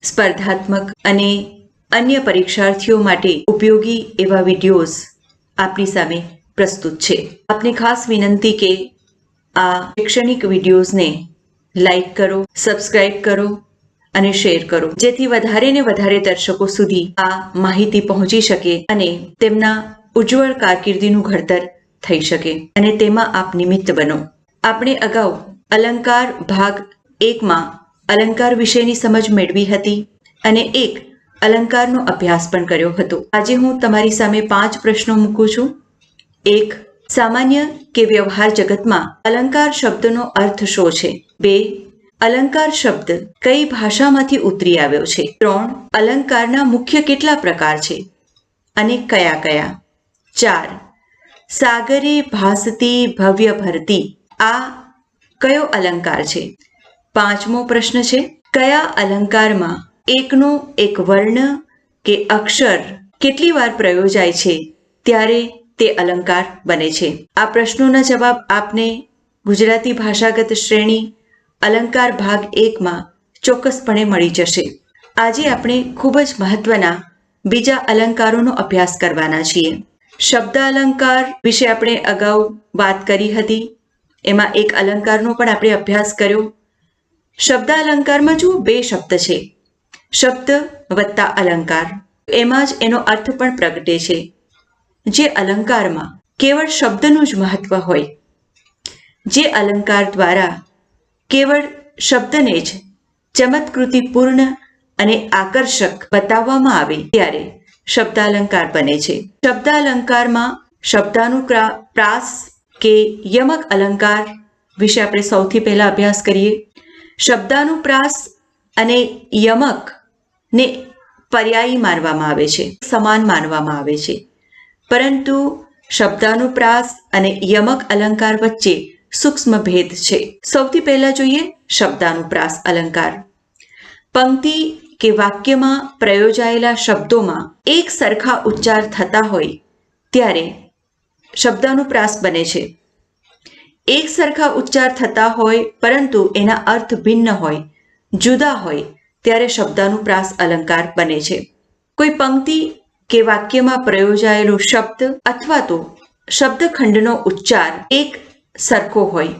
સ્પર્ધાત્મક અને અન્ય પરીક્ષાર્થીઓ માટે ઉપયોગી એવા વિડીયોઝ આપની સામે પ્રસ્તુત છે. આપની ખાસ વિનંતી કે આ શૈક્ષણિક વિડીયોઝને લાઈક કરો, સબસ્ક્રાઇબ કરો અને શેર કરો, જેથી વધારે ને વધારે દર્શકો સુધી આ માહિતી પહોંચી શકે અને તેમના ઉજ્જવળ કારકિર્દીનું ઘડતર થઈ શકે અને તેમાં આપ નિમિત્ત બનો. આપણે અગાઉ અલંકાર ભાગ 1માં અલંકાર વિશેની સમજ મેળવી હતી અને એક અલંકારનો અભ્યાસ પણ કર્યો હતો. આજે હું તમારી સામે 5 પ્રશ્નો મૂકું છું. 1. સામાન્ય કે વ્યવહાર જગતમાં અલંકાર શબ્દનો અર્થ શું છે? 2. અલંકાર શબ્દ કઈ ભાષામાંથી ઉતરી આવ્યો છે? 3. અલંકારના મુખ્ય કેટલા પ્રકાર છે અને કયા કયા? 4. સાગરે ભાસતી ભવ્ય ભરતી આ કયો અલંકાર છે? 5મો પ્રશ્ન છે, કયા અલંકારમાં એકનો એક વર્ણ કે અક્ષર કેટલી વાર પ્રયોજાય છે ત્યારે તે અલંકાર બને છે? આ પ્રશ્નોના જવાબ આપને ગુજરાતી ભાષાગત શ્રેણી અલંકાર ભાગ 1માં ચોક્કસપણે મળી જશે. આજે આપણે ખૂબ જ મહત્વના બીજા અલંકારોનો અભ્યાસ કરવાના છીએ. શબ્દ અલંકાર વિશે આપણે અગાઉ વાત કરી હતી. એમાં એક અલંકારનો પણ આપણે અભ્યાસ કર્યો. શબ્દ અલંકારમાં જો 2 શબ્દ છે, શબ્દ વત્તા અલંકાર. એમાં જ એનો અર્થ પણ પ્રગટે છે. જે અલંકારમાં કેવળ શબ્દનું જ મહત્વ હોય, જે અલંકાર દ્વારા કેવળ શબ્દને જ ચમત્કૃતિપૂર્ણ અને આકર્ષક બતાવવામાં આવે ત્યારે શબ્દાલંકાર બને છે. શબ્દાલંકારમાં શબ્દાનુપ્રાસ કે યમક અલંકાર વિશે આપણે સૌથી પહેલા અભ્યાસ કરીએ. શબ્દાનુપ્રાસ અને યમક ને પર્યાયી માનવામાં આવે છે, સમાન માનવામાં આવે છે, પરંતુ શબ્દાનુપ્રાસ અને યમક અલંકાર વચ્ચે સૂક્ષ્મ ભેદ છે. સૌથી પહેલા જોઈએ શબ્દાનુપ્રાસ અલંકાર. પંક્તિ કે વાક્યમાં પ્રયોજાયેલા શબ્દોમાં એક સરખા ઉચ્ચાર થતા હોય ત્યારે શબ્દાનુપ્રાસ બને છે. એક સરખા ઉચ્ચાર થતા હોય પરંતુ એના અર્થ ભિન્ન હોય, જુદા હોય ત્યારે શબ્દાનુપ્રાસ અલંકાર બને છે. કોઈ પંક્તિ કે વાક્યમાં પ્રયોજાયેલો શબ્દ અથવા તો શબ્દખંડનો ઉચ્ચાર એક સરખો હોય,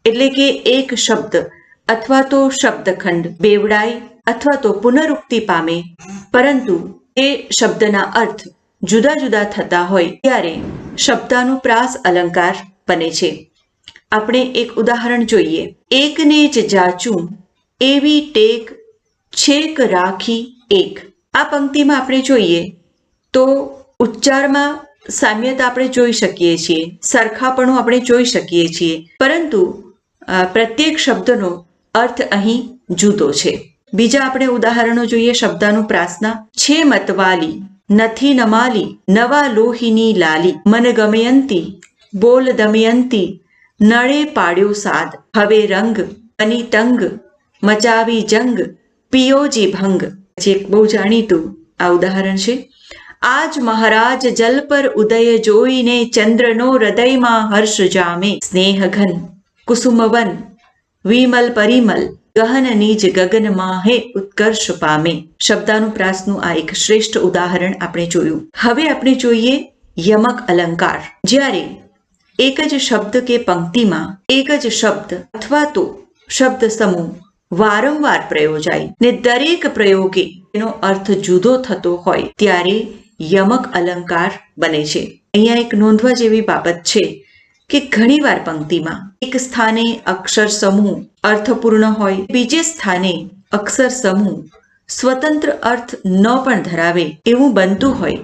એટલે કે એક શબ્દ અથવા તો શબ્દખંડ બેવડાય અથવા તો પુનરુક્તિ પામે, પરંતુ એ શબ્દના અર્થ જુદા જુદા થતા હોય ત્યારે શબ્દાનુપ્રાસ અલંકાર બને છે. આપણે એક ઉદાહરણ જોઈએ. એકને જ જાચું એવી ટેક છેક રાખી એક. આ પંક્તિમાં આપણે જોઈએ તો ઉચ્ચારમાં સામ્યતા આપણે જોઈ શકીએ છીએ, સરખાપણું આપણે જોઈ શકીએ છીએ, પરંતુ પ્રત્યેક શબ્દનો અર્થ અહીં જુદો છે. બીજા આપણે ઉદાહરણો જોઈએ શબ્દાનુપ્રાસના. છે મતવાલી નથી નમાલી નવા લોહીની લાલી મન ગમયંતી બોલ દમયંતી નળે પાડ્યો સાદ હવે રંગ બની તંગ મચાવી જંગ પિયોજી ભંગ. જે બહુ જાણીતું આ ઉદાહરણ છે. આજ મહારાજ જલ પર ઉદય જોઈને ચંદ્રનો હૃદયમાં હર્ષ જામે સ્નેહ ઘન કુસુમવન વિમલ પરિમલ ગહન નીજ ગગન માહે ઉત્કર્ષ પામે. શબ્દાનુપ્રાસનું આ એક શ્રેષ્ઠ ઉદાહરણ આપણે જોયું. હવે આપણે જોઈએ યમક અલંકાર. જ્યારે એક જ શબ્દ કે પંક્તિમાં એક જ શબ્દ અથવા તો શબ્દ સમૂહ વારંવાર પ્રયોજાય ને દરેક પ્રયોગે એનો અર્થ જુદો થતો હોય ત્યારે યમક અલંકાર બને છે. અહીંયા એક નોંધવા જેવી બાબત છે કે ઘણીવાર પંક્તિમાં એક સ્થાને અક્ષર સમૂહ અર્થપૂર્ણ હોય, બીજે સ્થાને અક્ષર સમૂહ સ્વતંત્ર અર્થ ન પણ ધરાવે એવું બનતું હોય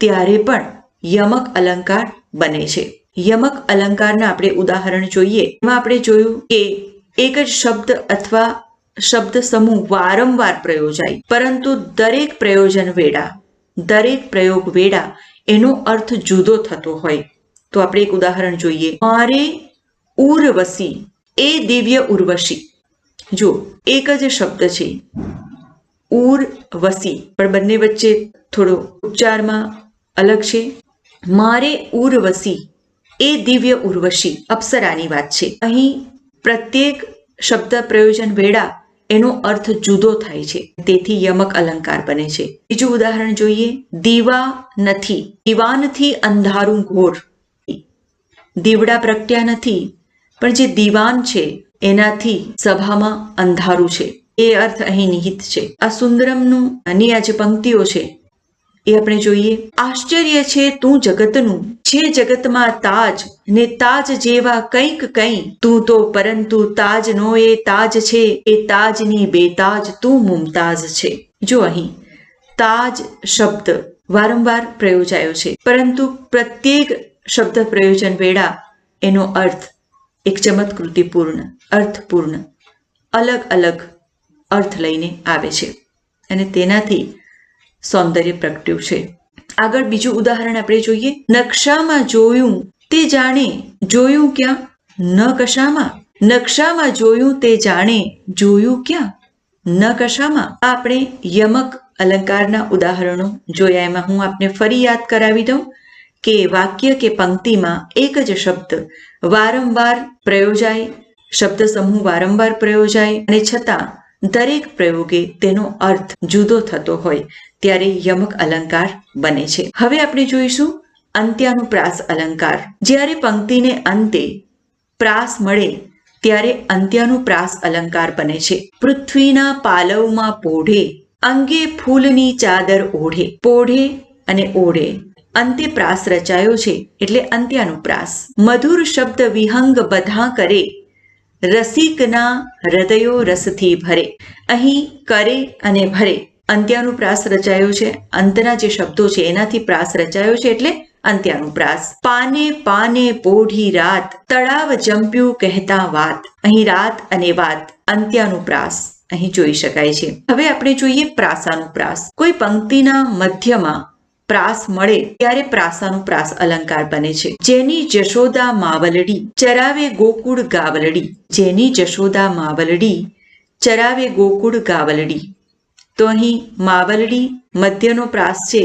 ત્યારે પણ યમક અલંકાર બને છે. યમક અલંકારના આપણે ઉદાહરણ જોઈએ. એમાં આપણે જોયું કે એક જ શબ્દ અથવા શબ્દ સમૂહ વારંવાર પ્રયોજાય, પરંતુ દરેક પ્રયોજન વેળા, દરેક પ્રયોગ વેળા એનો અર્થ જુદો થતો હોય. તો આપણે એક ઉદાહરણ જોઈએ. મારે ઉર્વશી એ દિવ્ય ઉર્વશી. જો એક જ શબ્દ છે ઉર્વશી, પણ બંને વચ્ચે થોડો ઉચ્ચારમાં અલગ છે. મારે ઉર્વશી એ દિવ્ય ઉર્વશી અપ્સરાની વાત છે. અહીં પ્રત્યેક શબ્દ પ્રયોજન વેળા એનો અર્થ જુદો થાય છે, તેથી યમક અલંકાર બને છે. બીજું ઉદાહરણ જોઈએ. દીવા નથી, દીવાનથી અંધારું ઘોર. દીવડા પ્રગટ્યા નથી, પણ જે દીવાન છે એનાથી સભામાં અંધારું છે, એ અર્થ અહીં નિહિત છે. આ સુંદરમનું આની આ જે પંક્તિઓ છે એ આપણે જોઈએ. આશ્ચર્ય છે તું જગતનું, છે જગતમાં તાજ, ને તાજ જેવા કંઈક કંઈ, તું તો પરંતુ તાજ નો એ તાજ છે, એ તાજની બેતાજ તું મુમતાઝ છે. જો અહીં તાજ શબ્દ વારંવાર પ્રયોજાયો છે, પરંતુ પ્રત્યેક શબ્દ પ્રયોજન વેળા એનો અર્થ એક ચમત્કૃતિપૂર્ણ, અર્થપૂર્ણ, અલગ અલગ અર્થ લઈને આવે છે અને તેનાથી સૌંદર્ય પ્રગટ્યું છે. આગળ બીજું ઉદાહરણ આપણે જોઈએ. નકશામાં જોયું તે જાણે, જોયું ક્યાં? ન કશામાં. નકશામાં જોયું તે જાણે, જોયું ક્યાં? ન કશામાં. આપણે યમક અલંકારના ઉદાહરણો જોયા. એમાં હું આપને ફરી યાદ કરાવી દઉં કે વાક્ય કે પંક્તિમાં એક જ શબ્દ વારંવાર પ્રયોજાય, શબ્દ સમૂહ વારંવાર પ્રયોજાય અને છતાં દરેક પ્રયોગે તેનો અર્થ જુદો થતો હોય ત્યારે યમક અલંકાર બને છે. હવે આપણે જોઈશું અંત્યાનુપ્રાસ અલંકાર. જ્યારે પંક્તિને અંતે પ્રાસ મળે ત્યારે અંત્યાનુપ્રાસ અલંકાર બને છે. પૃથ્વીના પાલવમાં પોઢે, અંગે ફૂલની ચાદર ઓઢે. પોઢે અને ઓઢે અંતે પ્રાસ રચાયો છે એટલે અંત્યાનુપ્રાસ. મધુર શબ્દ વિહંગ બધા કરે, રસિકના હૃદયો રસથી ભરે. અહીં કરે અને ભરે અંત્યાનુપ્રાસ રચાયો છે. અંતના જે શબ્દો છે એનાથી પ્રાસ રચાયો છે એટલે અંત્યાનુપ્રાસ. પાને પાને પોઢી રાત, તળાવ જંપ્યું કહેતા વાત. અહીં રાત અને વાત અંત્યાનુપ્રાસ અહીં જોઈ શકાય છે. હવે આપણે જોઈએ પ્રાસાનુપ્રાસ. કોઈ પંક્તિના મધ્યમાં પ્રાસ મળે ત્યારે પ્રાસાનુપ્રાસ અલંકાર બને છે. જેની જશોદા માવલડી, ચરાવે ગોકુળ ગાવલડી. જેની જશોદા માવલડી, ચરાવે ગોકુળ ગાવલડી. તો અહીં માવલડી મધ્યનો પ્રાસ છે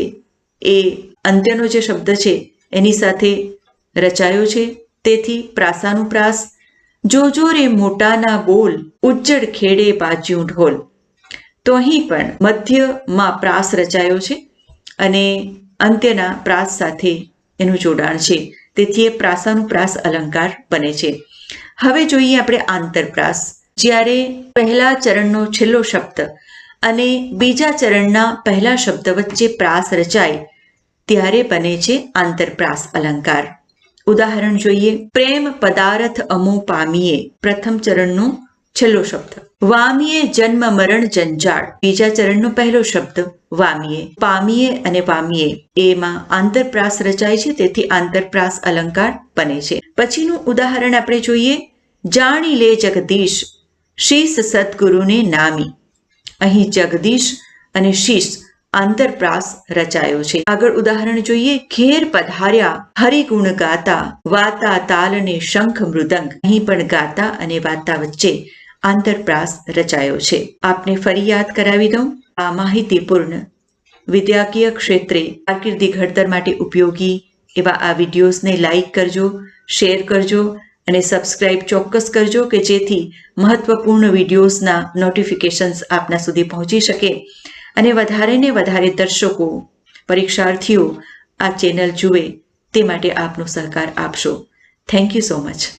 એ અંત્યનો જે શબ્દ છે એની સાથે રચાયો છે, તેથી પ્રાસાનુપ્રાસ. જોજો રે મોટાના બોલ, ઉજ્જડ ખેડે બાજ્યું ઢોલ. તો અહીં પણ મધ્યમાં પ્રાસ રચાયો છે અને અંત્યના પ્રાસ સાથે એનું જોડાણ છે, તેથી એ પ્રાસાનુપ્રાસ અલંકાર બને છે. હવે જોઈએ આપણે આંતરપ્રાસ. જ્યારે પહેલા ચરણનો છેલ્લો શબ્દ અને બીજા ચરણના પહેલા શબ્દ વચ્ચે પ્રાસ રચાય ત્યારે બને છે આંતરપ્રાસ અલંકાર. ઉદાહરણ જોઈએ. પ્રેમ પદાર્થ અમો પામીએ, પ્રથમ ચરણનો છેલ્લો શબ્દ. વામીએ જન્મ મરણ જંજાળ, બીજા ચરણનો પહેલો શબ્દ વામીએ. પામીએ અને વામીએ એમાં આંતરપ્રાસ રચાય છે, તેથી આંતરપ્રાસ અલંકાર બને છે. પછીનું ઉદાહરણ આપણે જોઈએ. જાણી લે જગદીશ, શીશ સદગુરુને નામી. અહીં જગદીશ અને શીશ આંતરપ્રાસ રચાયો છે. આગળ ઉદાહરણ જોઈએ. ઘેર પધાર્યા હરિગુણ ગાતા, વાતા તાલને શંખ મૃદંગ. અહીં પણ ગાતા અને વાતા વચ્ચે આંતરપ્રાસ રચાયો છે. આપને ફરી યાદ કરાવી દઉં. આ માહિતીપૂર્ણ વિદ્યાકીય ક્ષેત્રે કારકિર્દી ઘડતર માટે ઉપયોગી એવા આ વિડીયોઝને લાઈક કરજો, શેર કરજો અને સબસ્ક્રાઇબ ચોક્કસ કરજો કે જેથી મહત્વપૂર્ણ વિડીયોઝના નોટિફિકેશન્સ આપના સુધી પહોંચી શકે અને વધારે ને વધારે દર્શકો, પરીક્ષાર્થીઓ આ ચેનલ જુએ તે માટે આપનો સહકાર આપશો. Thank you so much.